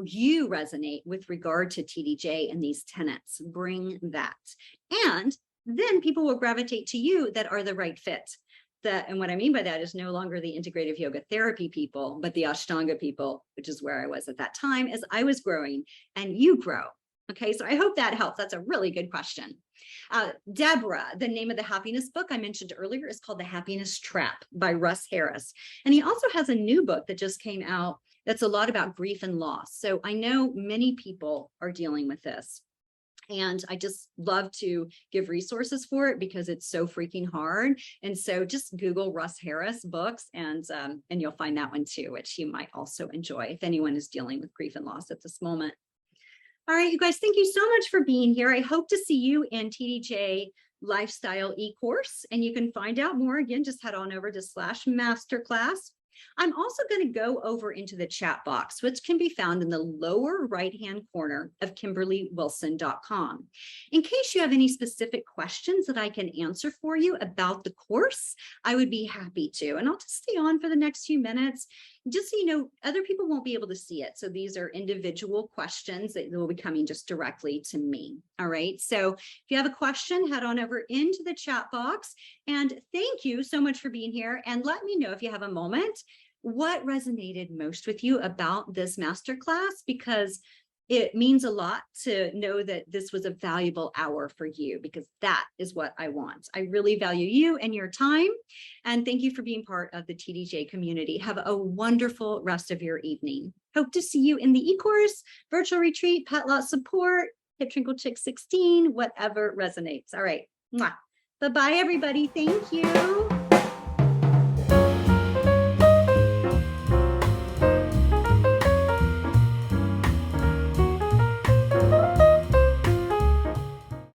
you resonate with regard to TDJ and these tenets. Bring that. And then people will gravitate to you that are the right fit. And what I mean by that is no longer the integrative yoga therapy people, but the Ashtanga people, which is where I was at that time as I was growing, and you grow. Okay, so I hope that helps. That's a really good question. Deborah, the name of the happiness book I mentioned earlier is called The Happiness Trap by Russ Harris. And he also has a new book that just came out that's a lot about grief and loss. So I know many people are dealing with this. And I just love to give resources for it because it's so freaking hard. And so just Google Russ Harris books and you'll find that one too, which you might also enjoy if anyone is dealing with grief and loss at this moment. All right, you guys, thank you so much for being here. I hope to see you in TDJ Lifestyle e-course. And you can find out more, again, just head on over to /masterclass. I'm also going to go over into the chat box, which can be found in the lower right-hand corner of KimberlyWilson.com. In case you have any specific questions that I can answer for you about the course, I would be happy to. And I'll just stay on for the next few minutes, just so you know, other people won't be able to see it. So these are individual questions that will be coming just directly to me. All right. So if you have a question, head on over into the chat box. And thank you so much for being here. And let me know if you have a moment, what resonated most with you about this masterclass, because it means a lot to know that this was a valuable hour for you, because that is what I want. I really value you and your time. And thank you for being part of the TDJ community. Have a wonderful rest of your evening. Hope to see you in the e-course, virtual retreat, pet lot support, Hip Trinkle Chick 16, whatever resonates. All right. Mwah. Bye-bye, everybody. Thank you.